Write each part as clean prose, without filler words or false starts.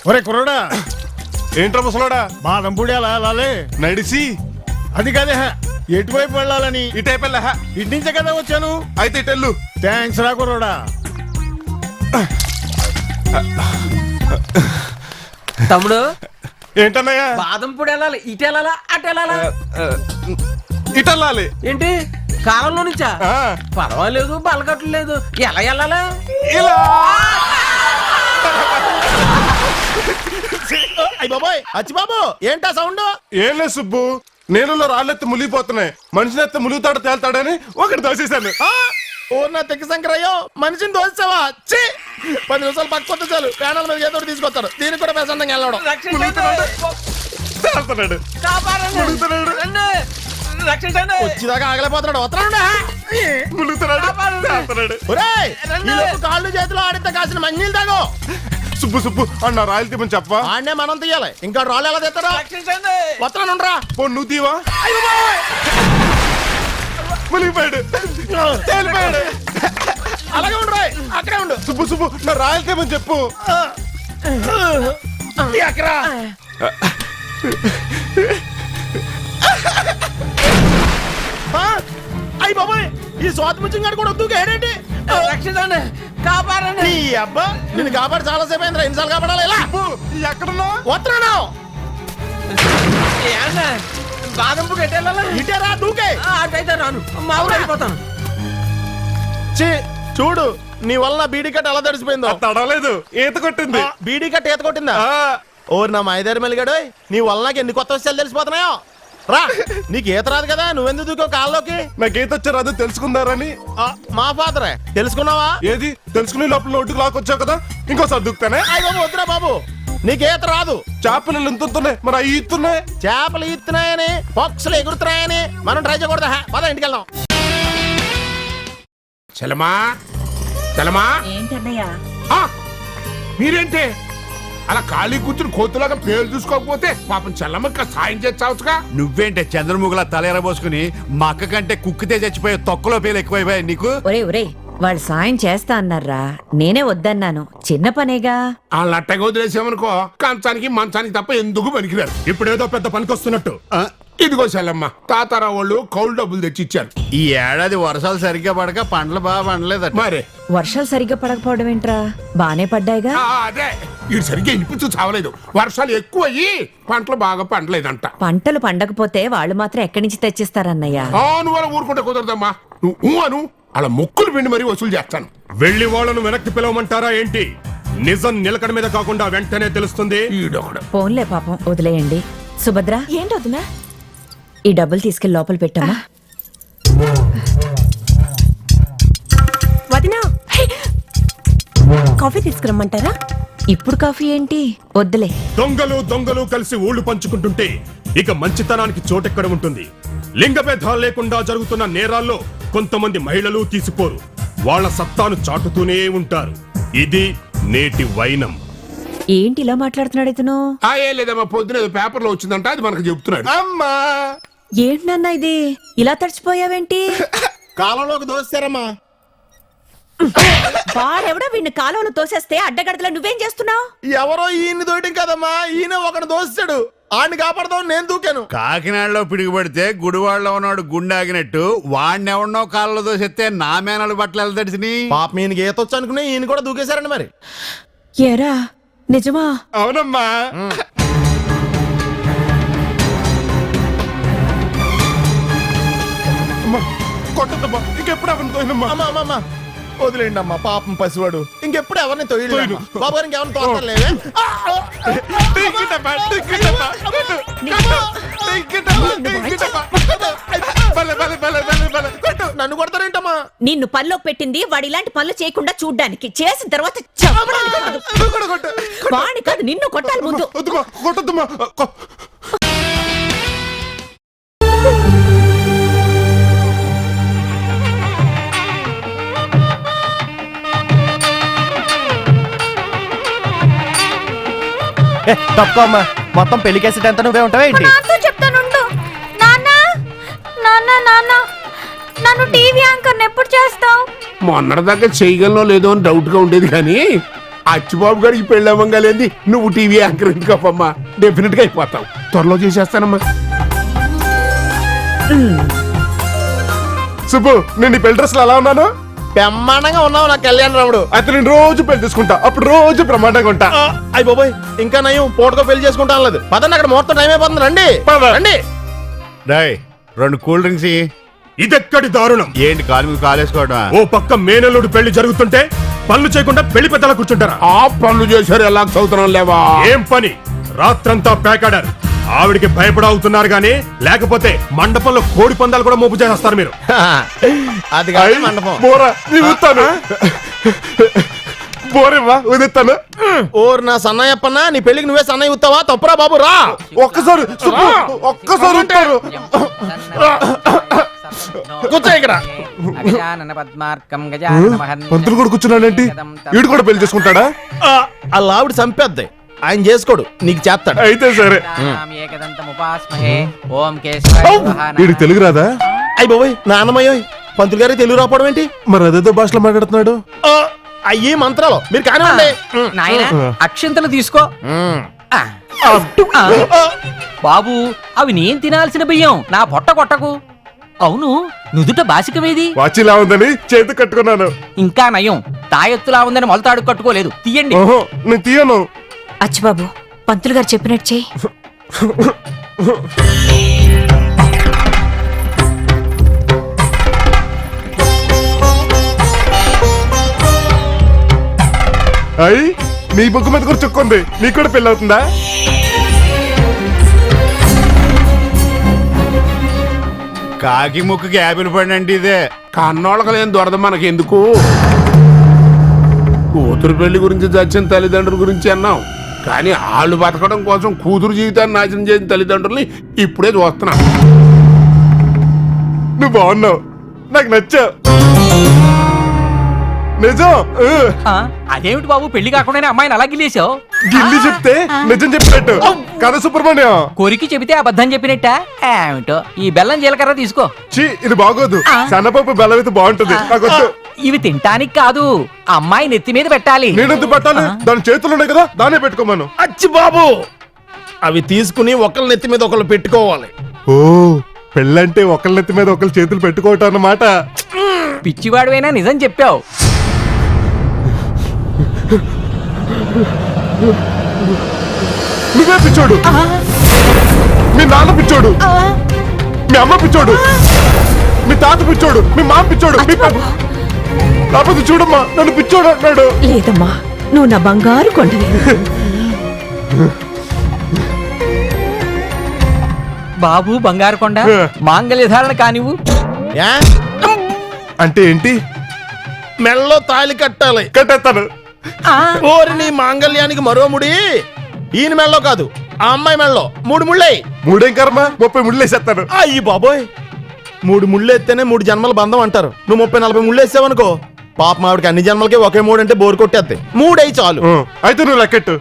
ఒరే కుర్రాడా, ఏంట్రా ముసలాడా? బాదం పొడి అలా వెళ్ళాలి. నడిసి అది కదే ఎటువైపు వెళ్ళాలని. ఇటైపెళ్ళ. ఇటు నుంచే కదా వచ్చాను. అయితే ఇటెళ్ళు. థ్యాంక్స్ రా కుర్రాడా. తమ్ముడు ఏంటన్నయ్యా? బాదం పొడి వెళ్ళాలి. ఇటు వెళ్ళాలా అటు వెళ్ళాలా? ఇటెళ్ళాలి. ఏంటి కాలంలో నుంచా? పర్వాలేదు, బలగట్లేదు. ఎలా వెళ్ళాలా? ఇలా. అయ్య బాబోయ్, అచ్చి బాబు ఏంటా సౌండ్? ఏం లేదు సుబ్బు, నేనులో రాళ్ళెత్తి మునిగిపోతున్నాయి, మనిషిని ఎత్తి ములుగుతాడు తేల్తాడని ఒకటి దోసేశాను. నా తెక్క శంకరయ్యో, మనిషిని దోస్తావా? 10 నిమిషాలు పట్టుకొస్తే చాలు, ప్యానల్ మీద ఏదో తీసుకొస్తాడు. దీనికి కూడా ప్రశాంతంగా వెళ్ళడం. తేల్తున్నాడు, వచ్చిదాకా ఆగలేపోతున్నాడు. కాళ్ళు చేతులు ఆడితే కాసిన మంజీలు తాగు. సుబ్బు సుబ్బు అన్న రాయలు తీమని చెప్పా. ఆడనే మనం తీయాలి, ఇంకా రాళ్ళు ఎలా తెస్తారా? వస్తున్నానురా. పో నువ్వు తీవా. మునిగిపోయాడు, తేలిపోయాడు. అలాగే ఉండరా, అక్కడే ఉండు. సుబ్బు సుబ్బు నా రాయలు తీమని చెప్పు. ఎక్కరా? అయ్యి బాబాయ్, ఈ స్వాతి ముచ్చింగాడు కూడా వద్దు ఏంటి? రక్షించండి, కాపాడండి. నీ అబ్బా, నిన్ను కాపాడు చాలా సేపు అయిందిరా. ఎన్నిసార్లు కాపాడాలి? ఇలా ఎక్కడున్నా? వస్తున్నాను. బాదం పొడి ఎటు వెళ్ళాలా? ఇటేరా, దూకే. అటైతే రాను, మా ఊరు వెళ్ళిపోతాను. చూడు, నీ వల్ల బీడీ కట్ట ఎలా తడిసిపోయిందో. తడవలేదు, ఈత కొట్టింది. బీడీ కట్ట ఈత కొట్టిందా? ఓరు నా మైదారి మెలిగాడు, నీ వల్ల నాకు ఎన్ని కొత్త విషయాలు తెలిసిపోతున్నాయో. రా, నీకు ఈత రాదు కదా, నువ్వెందుకు దూకో కాల్లోకి? నాకు ఈత వచ్చారు అది తెలుసుకుందారని. మా ఫాదరే. తెలుసుకున్నావా? ఏది తెలుసుకునే లోపల ఒడ్డుకు లాక్కొచ్చావు కదా, ఇంకోసారి దూకుతానే. అయ్య బాబు వద్దురా బాబు, నీకు ఈత రాదు. చేపలు ఎంతున్నాయి, మరి అవి ఈతున్నాయి. చేపలు ఈతున్నాయని, పక్షులు ఎగురుతున్నాయని మనం ట్రై చేయకూడదా? పద ఇంటికి వెళ్దాం. చలమా చలమా, ఏంటన్నయ్యా? మీరేంటే అలా ఖాళీ కూర్చుని కోతులాగా పేరు చూసుకోకపోతే పాపం చెల్లమ్మకి సాయం చేస్తావుగా. నువ్వేంటే చంద్రముఖలా తలేరబోసుకుని మా అక్క కంటే కుక్కితే చచ్చిపోయే తొక్కలో పేలు ఎక్కువైపోయాయి నీకు. ఒరే వాళ్ళు సాయం చేస్తా అన్నారా, నేనే వద్దన్నాను. చిన్న పనేగా. వాళ్ళ అట్టగా వదిలేసామనుకో, కంచానికి మంచానికి తప్ప ఎందుకు పనికిరారు. ఇప్పుడేదో పెద్ద పనికొస్తున్నట్టు. ఇదిగో చెల్లమ్మ, తాతారా వాళ్ళు కౌలు డబ్బులు తెచ్చి ఇచ్చారు. ఈ ఏడాది వర్షాలు సరిగ్గా పడక పంటలు బాగా పండలేదట. మరే వర్షాలు సరిగ్గా పడకపోవడం ఏంట్రా, బానే పడ్డాయిగా. అదే ఇది సరిగ్గా ఇనిపించు చావలేదు. వర్షాలు ఎక్కువ అయ్యి పంటలు బాగా పండలేదంట. పంటలు పండకపోతే వాళ్ళు మాత్రం ఎక్కడి నుంచి తెచ్చిస్తారన్నయ్యా? నువ్వు అలా ఊరుకుంటే కుదరదమ్మా. నువ్వు అను, అలా మొక్కులు పిండి మరీ వసూలు చేస్తాను. వెళ్ళి వాళ్ళను వెనక్కి పిలవమంటారా ఏంటి? నిజం నిలకడ మీద కాకుండా వెంటనే తెలుస్తుంది. ఫోన్లే పాపం, వదిలేయండి. సుభద్ర, ఏంటి వదినా? ఈ డబ్బులు తీసుకెళ్లి లోపల పెట్టమ్మా. వదినా, కాఫీ తీసుకురమ్మంటారా? ఇప్పుడు కాఫీ ఏంటి, వద్దులే. దొంగలు దొంగలు కలిసి ఊళ్ళు పంచుకుంటుంటే ఇక మంచితనానికి చోటెక్కడ ఉంటుంది? లింగ భేదాలు లేకుండా జరుగుతున్న నేరాల్లో కొంతమంది మహిళలు తీసిపోరు, వాళ్ళ సత్తాను చాటుతూనే ఉంటారు. ఇది నేటి వైనం. ఏంటి ఇలా మాట్లాడుతున్నాడు ఇతను? ఏం లేదమ్మా, పొద్దున పేపర్ లో వచ్చిందంట, అది మనకు చెప్తున్నాడు. అమ్మా, ఏంటన్నా ఇది, ఇలా తడిచిపోయావేంటి? కాలంలోకి దోస్తారమ్మా. వాడెవడో వీడిని కాలంలో తోసేస్తే అడ్డగడతలో నువ్వేం చేస్తున్నావు? ఎవరో ఈయన్ని దోయటం కదమ్మా, ఈయన ఒకడు దోస్తాడు. ఆడిని కాపాడదాం నేను దూకాను. కాకినాడలో పిడుగుపడితే గుడివాడలో ఉన్నాడు గుండె ఆగినట్టు వాడిని ఎవడనో కాళ్ళలో దోసేస్తే నా మేనలు బట్టలు ఎలా తడిసిని? పాప ఈయనకి ఈత వచ్చు అనుకుని ఈయన కూడా దూకేశారండి మరి. ఏరా నిజమా? అవునమ్మా. కొట్టద్దమ్మా, ఇంకెప్పుడు అవన్నీ తోయినమ్మా. అమ్మా వదిలేండి అమ్మా, పాపం పసివాడు. ఇంకెప్పుడు ఎవరిని తొయ్యలేదు. బాబు గారికి ఎవరిని తోటలేవే. నన్ను కొడతారేంటమ్మా? నిన్ను పనిలో పెట్టింది వాడు ఇలాంటి పనులు చేయకుండా చూడ్డానికి, చేసిన తర్వాత వాడిని కాదు నిన్ను కొట్టాలి ముందు. కొట్టద్దమ్మా. తప్పమ్మా, మొత్తం పెళ్లి కేసెట్ ఎంత నువ్వే ఉంటావా ఏంటి? చెప్తానుండు. నాన్న నాన్న నన్ను టీవీ యాంకర్ ఎప్పుడు చేస్తావు? మొన్నటిదాకా చేయగలనో లేదో అని డౌట్ గా ఉండేది కానీ అచ్చిబాబు గారికి పెళ్ళవ్వంగాలేంది నువ్వు టీవీ యాంకర్ ఎందుకమ్మా, డెఫినెట్ గా అయిపోతావు. త్వరలో చేసేస్తానమ్మా. సుబ్బు నేను పెళ్లి డ్రెస్ లో ఎలా ఉన్నాను? బ్రహ్మాండంగా ఉన్నావు నా కళ్యాణ రాముడు. అయితే నేను రోజు పెళ్లి తీసుకుంటా, అప్పుడు రోజు ప్రమాదంగా ఉంటా. అయ్యి బాబోయ్, ఇంకా నయం పూటకో పెళ్లి చేసుకుంటాను లేదు. పదండి, అక్కడ ముహూర్తం టైం అయిపోతుంది. రండి రండి. డాయ్ 2 కూల్ డ్రింక్స్ ఇయ్యి. ఇదెక్కడి దారుణం! ఏంటి కాలు మీద కాలేసుకోవడం? ఓ పక్క మేనల్లుడు పెళ్లి జరుగుతుంటే పనులు చేయకుండా పెళ్లి పెద్దలా కూర్చుంటారా? ఆ పనులు చేశారు ఎలా చదువుతున్నాం లేవా? ఏం పని? రాత్రంతా పేకాడారు. ఆవిడికి భయపడవుతున్నారు గానీ లేకపోతే మండపంలో కోడి పందాలు కూడా మోపు చేస్తారు మీరు. అది కాదు మండపం. బోరా నీ ఊతాను, బోరేవా ఉదెత్తాను. ఓర్ నా సన్నయ్యప్పన్నా, నీ పెళ్లికి నువ్వే సన్నయ్య ఉత్తావా? తప్పురా బాబు, రా. ఒక్కసారి సుబ్బు, ఒక్కసారి ఉంటారు. కూర్చో ఇక్కడ. పంతులు కూడా కూర్చున్నాడేంటి? వీడు కూడా పెళ్లి చేసుకుంటాడా? ఆ లావిడ చంపేద్ది, ఆయన చేసుకోడు, నీకు చేస్తాడు. అయితే సరే. వీడికి తెలుగు రాదా? అయ్యి బాబోయ్, నాన్నమయ్యో, పంతులు గారి తెలుగు రాకపోవడం ఏంటి? మరి అదేదో భాషలో మాట్లాడుతున్నాడు. అయ్యి మంత్రాలు మీరు కానివ్వండి. నాయన అక్షంతలు తీసుకో. బాబు అవి నేను తినాల్సిన బియ్యం, నా పొట్ట కొట్టకు. అవును, నుదుట బాసికమేది? వాచిలా ఉందని చేతి కట్టుకున్నాను. ఇంకా నయం, తాయెత్తులా ఉందని మొలతాడు కట్టుకోలేదు. తీయండి. ఓహో నేను తీయను. అచ్చిబాబు, పంతులు గారు చెప్పినట్టు చెయ్యి. అయ్యి నీ బుక్ మీద కూడా చుక్కుంది, నీకు కూడా పెళ్లి అవుతుందా? కాకి ముక్కుకి యాపిల్ పడినండి ఇదే. కన్నోళ్ళకి లేని దొరద మనకి ఎందుకు? కూతురు పెళ్లి గురించి చచ్చిన తల్లిదండ్రుల గురించి అన్నాం, కానీ వాళ్ళు బతకడం కోసం కూతురు జీవితాన్ని నాశనం చేసిన తల్లిదండ్రుల్ని ఇప్పుడే చూస్తున్నాం. నువ్వు బాగున్నావు, నాకు నచ్చావు. నిజం. అదేమిటి బాబు, పెళ్లి కాకుండానే అమ్మాయిని అలా గిల్లేసావు? గిల్లి చెప్తే నిజం చెప్పినట్టు కదా సుబ్రహ్మణ్యం. కొరికి చెబితే అబద్ధం చెప్పినట్ట ఏమిటో. ఈ బెల్లం జీలకర్ర తీసుకో. చీ, ఇది బాగోదు. సన్నపప్పు బెల్లం అయితే బాగుంటుంది. నాకొద్దు. ఇవి తింటానికి కాదు, అమ్మాయి నెత్తి మీద పెట్టాలి. నేనెందుకు పెట్టాలి? దాని చేతులు ఉన్నాయి కదా, దానే పెట్టుకోమను. అచ్చి బాబు, అవి తీసుకుని ఒకళ్ళ నెత్తి మీద ఒకళ్ళు పెట్టుకోవాలి. ఓ, పెళ్ళంటే ఒకళ్ళ నెత్తి మీద ఒకళ్ళ చేతులు పెట్టుకోవటం అన్నమాట. పిచ్చివాడువైనా నిజం చెప్పావు. నువ్వే పిచ్చోడు, మీ నాన్న పిచ్చోడు, మీ అమ్మ పిచ్చోడు, మీ తాత పిచ్చోడు, మీ మామ పిచ్చోడు. కాకపోతే చూడమ్మా, నన్ను పిచ్చోడు అంటున్నాడు. లేదమ్మా, నువ్వు నా బంగారు కొండవి. బాబు బంగారు కొండ, మాంగళ్య ధారణ కానివ్వు. యా? అంటే ఏంటి? మెల్లో తాళి కట్టాలి. కట్టేస్తాను. ఓరి నీ మాంగళ్యానికి మరో ముడి ఈయన మెళ్ళో కాదు, ఆ అమ్మాయి మెళ్ళో 3 ముళ్ళై. మూడేం కర్మ, 30 ముళ్ళేసేస్తాను. అయ్యి బాబోయ్, 3 ముళ్ళు ఎత్తేనే 3 జన్మల బంధం అంటారు. నువ్వు 30-40 ముళ్ళు వేసావనుకో, పాప మావిడికి అన్ని జన్మలకి ఒకే 3 అంటే బోరు కొట్టేస్తాయి. 3 అయి చాలు. అయితే నువ్వు లెక్కెట్టు.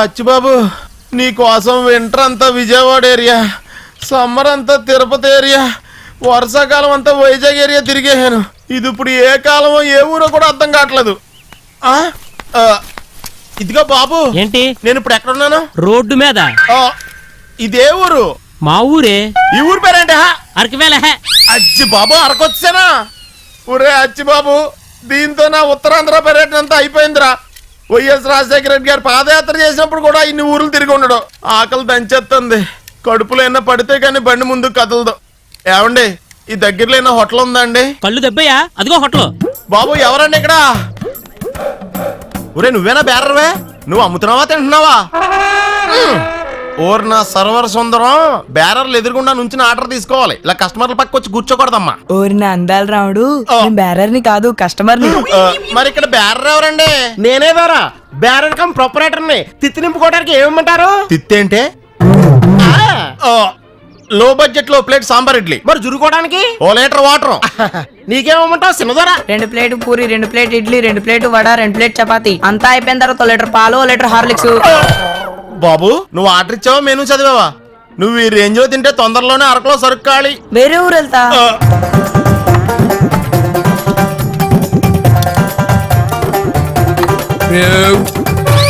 అచ్చిబాబు, నీ కోసం వింటర్ అంతా విజయవాడ ఏరియా, సమ్మర్ అంతా తిరుపతి ఏరియా, వర్షాకాలం అంతా వైజాగ్ ఏరియా తిరిగేసాను. ఇది ఇప్పుడు ఏ కాలమో ఏ ఊరో కూడా అర్థం కావట్లేదు. ఇదిగో బాబు, ఏంటి? నేను ఇప్పుడు ఎక్కడున్నాను? రోడ్డు మీద. ఇదే ఊరు? మా ఊరే. ఈ ఊరు పేరేంటి? అరకువేల. అచ్చి బాబు, అరకొచ్చానా? ఊరే అచ్చి బాబు, దీంతో నా ఉత్తరాంధ్ర పర్యటన అంతా అయిపోయిందిరా. వైఎస్ రాజశేఖర రెడ్డి గారు పాదయాత్ర చేసినప్పుడు కూడా ఇన్ని ఊర్లు తిరిగి ఉండడు. ఆకలి దంచేస్తుంది, కడుపులో ఏమన్నా పడితే కానీ బండి ముందుకు కదలదు. ఏమండి, ఈ దగ్గరలో ఏమైనా హోటల్ ఉందా అండి? కళ్ళు దెబ్బయ్యా, అదిగో హోటల్. బాబు ఎవరండి ఇక్కడ? ఒరే నువ్వేనా బేరర్వే? నువ్వు అమ్ముతున్నావా తింటున్నావా? ఓర్ నా సర్వర్ సుందరం, బేరర్లు ఎదురుగుండా నుంచి ఆర్డర్ తీసుకోవాలి, ఇలా కస్టమర్ల పక్క వచ్చి కూర్చోకూడదమ్మా. ఓరి నా అందాలు రాముడు, బేరర్ని కాదు కస్టమర్ని. మరి ఇక్కడ బేరర్ ఎవరండి? నేనే దారా, బేరర్ కమ్ ప్రొపరేటర్ని. తిత్తి నింపుకోవడానికి ఏమంటారు? తిత్తేంటే? లో బడ్జెట్ లో ప్లేట్ సాంబార్ ఇడ్లీ. మరి జురుకోవడానికి ఓ లీటర్ వాటర్. నీకేమంటావు చిన్నదరా? 2 plate puri, 2 plate idli, 2 plate vada, 2 plate chapati. అంతా అయిపోయిన తర్వాత 1 లీటర్ పాలు, 1 లీటర్ హార్లిక్స్. బాబు, నువ్వు ఆర్డర్ ఇచ్చావా మెనూ చదివావా? నువ్వు ఈ రేంజ్ లో తింటే తొందరలోనే అరకులో సరుకు ఖాళీ. వేరే ఊరు వెళ్తా.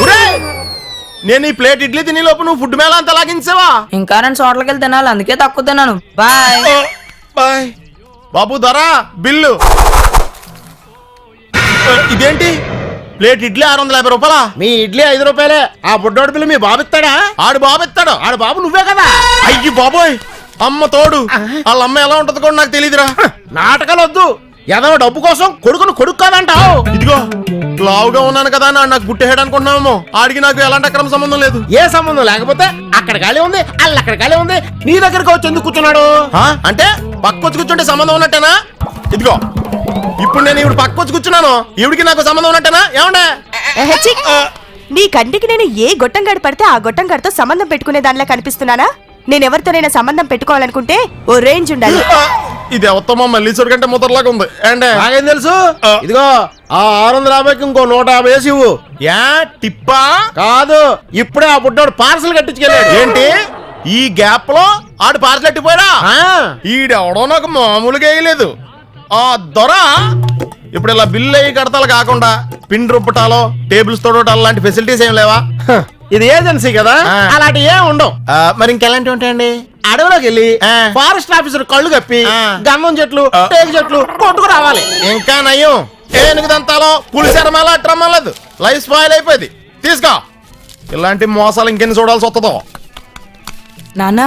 ఒరేయ్! నేను ఈ ప్లేట్ ఇడ్లీ తినే లోపు నువ్వు ఫుడ్ మేళ అంత లాగించావా? ఇంకా నేను చోట్లకి వెళ్ళి తినాలి, అందుకే తక్కువ తిన్నాను. బాయ్. బాయ్ బాబు. ధరా బిల్లు. ఇదేంటి ప్లేట్ ఇడ్లీ 650 రూపాయలా? మీ ఇడ్లీ 5 రూపాయలే. ఆ బుడ్డోడి బిల్లు మీ బాబు ఇస్తాడా? ఆడు బాబు ఇస్తాడు. ఆడు బాబు నువ్వే కదా. అయ్యి బాబోయ్, అమ్మ తోడు. వాళ్ళ అమ్మ ఎలా ఉంటది కూడా నాకు తెలియదురా. నాటకాలు వద్దు. ఏదో డబ్బు కోసం కొడుకును కొడుకు కాదంటావు. ఇదిగో లావుగా ఉన్నాను కదా అని నాకు గుట్టేయడం అనుకుంటున్నామేమో. ఆడికి నాకు ఎలాంటి అక్రమ సంబంధం లేదు. ఏ సంబంధం లేకపోతే అక్కడ ఖాళీ ఉంది, అక్కడ ఖాళీ ఉంది, నీ దగ్గరకు వచ్చి ఎందుకు కూర్చున్నాడు? అంటే పక్కొచ్చి కూర్చుంటే సంబంధం ఉన్నట్టేనా? ఇదిగో ఇప్పుడు నేను ఇప్పుడు పక్కొచ్చి కూర్చున్నాను, ఈవిడికి నాకు సంబంధం ఉన్నట్టేనా? ఏమండే నీ కంటికి నేను ఏ గొట్టం గడి పడితే ఆ గొట్టం గడితో సంబంధం పెట్టుకునే దానిలా కనిపిస్తున్నానా? నేను ఎవరితోనైనా సంబంధం పెట్టుకోవాలనుకుంటే ఓ రేంజ్ ఉండాలి. ఇది ఎవరితో మల్లీశ్వరి కంటే ముద్రలాగా ఉంది. ఏంటే నాకేం తెలుసు? ఇదిగో ఆ 650కి ఇంకో 150 వేసి ఇవ్వు. యా టిప్పా కాదు, ఇప్పుడే ఆ బుడ్డోడు పార్సల్ కట్టించుకెళ్ళాడు. ఏంటి ఈ గ్యాప్ లో ఆడు పార్సల్ ఎట్టిపోయాడా? ఈడెవడో నాకు మామూలుగా వేయలేదు. ఆ దొర ఇప్పుడు ఇలా బిల్లు అయ్యి కడతాలు కాకుండా పిన్ రుబ్బటాలో టేబుల్స్ తోడటాలు లాంటి ఫెసిలిటీస్ ఏం లేవా? ఇది ఏజెన్సీ కదా, అలాంటి ఏం ఉండవు. మరి ఇంకెలాంటివి ఉంటాయండి? అడవిలోకి వెళ్ళి ఫారెస్ట్ ఆఫీసర్ కళ్ళు కప్పి గంధం చెట్లు, టేకు చెట్లు కొట్టుకు రావాలి. ఇంకా నయ్యం ఏనుగు దంతాలో పులిసెరమాల అట్రమ్మలేదు. లైఫ్ స్పాయిల్ అయిపోయింది. తీసుకో. ఇలాంటి మోసాలు ఇంకెన్ని చూడాల్సి వస్తుందో. నాన్న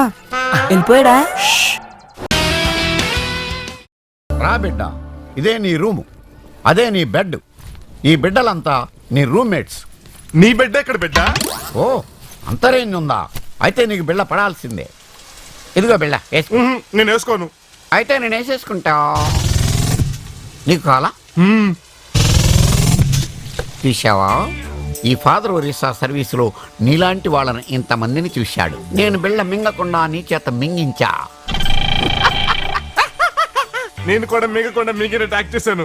వెళ్ళిపోయాడా? రా బిడ్డ, ఇదే నీ రూము, అదే నీ బెడ్. ఈ బిడ్డలంతా నీ రూమ్మేట్స్. నీ బిడ్డ ఎక్కడ బిడ్డ? ఓ అంత రేంజ్ ఉందా? అయితే నీకు బిళ్ళ పడాల్సిందే. ఇదిగో బిళ్ళ వేసుకో. నేను వేసుకోను. అయితే నేను వేసేసుకుంటా. నీకు కావాలా? చూసావా, ఈ ఫాదర్ ఒరిస్సా సర్వీసులో నీలాంటి వాళ్ళని ఇంతమందిని చూశాడు. నేను బిళ్ళ మింగకుండా నీ చేత మింగించా. నేను కూడా మిగకుండా మిగిలిన యాక్ట్ చేశాను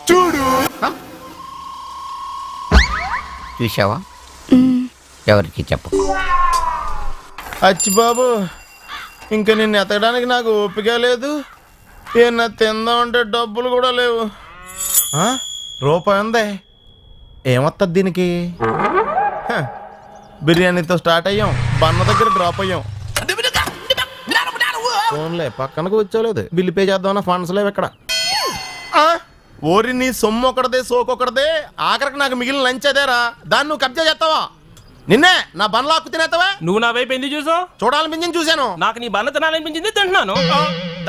చూడు. చూసావా, ఎవరికి చెప్పు. అచ్చి బాబు, ఇంకా నిన్ను ఎతకడానికి నాకు ఓపిక లేదు. ఏమన్నా తిందామంటే డబ్బులు కూడా లేవు. రూపాయి ఉంది. ఏమొస్తుంది దీనికి? బిర్యానీతో స్టార్ట్ అయ్యాం, బన్న దగ్గర డ్రాప్ అయ్యాం. ఫోన్లే పక్కన కూర్చోలేదు. బిల్లు పే చేద్దామన్నా ఫండ్స్ లేవు ఇక్కడ. ఓరి నీ సొమ్ము ఒకటిదే సోకొకటిదే. ఆఖరికి నాకు మిగిలిన లంచ్ అదేరా. దాన్ని నువ్వు కబ్జా చేస్తావా? నిన్నే నా బండ్లు ఆక్కు తినేస్తావా? నువ్వు నా వైపు ఎందుకు చూసావు? చూడాలనిపించింది చూశాను. నాకు నీ బండ్ల తినాలనిపించింది, తింటున్నాను.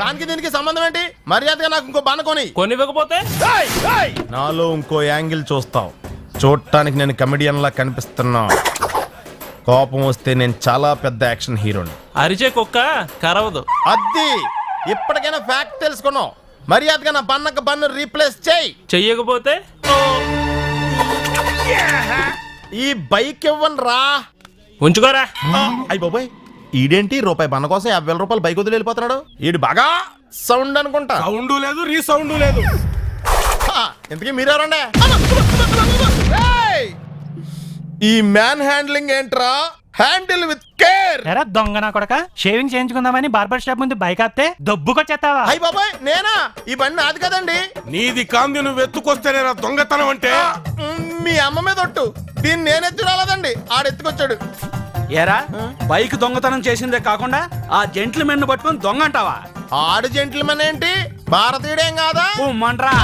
దానికి దీనికి సంబంధం ఏంటి? మర్యాదగా నాకు ఇంకో బండ కొని. కొనివ్వకపోతే నాలో ఇంకో యాంగిల్ చూస్తావు. చూడటానికి నేను కమెడియన్ లా కనిపిస్తున్నా. కోపం వస్తే నేను చాలా పెద్ద యాక్షన్ హీరోని. అరిచే కుక్క కరవదు. అద్ది ఇప్పటికైనా ఫ్యాక్ట్ తెలుసుకున్నావు. మర్యాదగా నా బన్నకు బన్ను రీప్లేస్ చేయి. చెయ్యకపోతే ఈ బైక్ ఇవ్వను రా. ఉంచుకోరా. అయ్యి బాబాయ్, ఈడేంటి రూపాయి బన్న కోసం 50,000 రూపాయలు బైక్ వదిలి వెళ్ళిపోతున్నాడు? ఈడు బాగా సౌండ్ అనుకుంటా. సౌండ్ లేదు, రీసౌండ్ లేదు. ఇంతకీ మీరెవరండి? ఈ మ్యాన్ హ్యాండ్లింగ్ ఏంట్రా? Handle with care. ఎరా దొంగ నా కొడక, షేవింగ్ చేయించుకుందామని బార్బర్ షాప్ ముందు బైక్ ఆపితే దొబ్బుకొచ్చేస్తావా? అయ్యి బాబాయ్, నేనా? ఈ బండి నాది కదండి. నీది కాంది, నువ్వు ఎత్తుకొస్తేనే దొంగతనం అంటే. మీ అమ్మ మీద ఒట్టు. దీన్ని నేను ఎత్తి రాలేదండి, ఆడెత్తుకొచ్చాడు. ఏరా బైక్ దొంగతనం చేసిందే కాకుండా ఆ జెంట్లమెన్ పట్టుకొని దొంగ అంటావా? ఆడు జెంట్లమెన్ ఏంటి? భారతీయుడేం కాదా? మండ్రా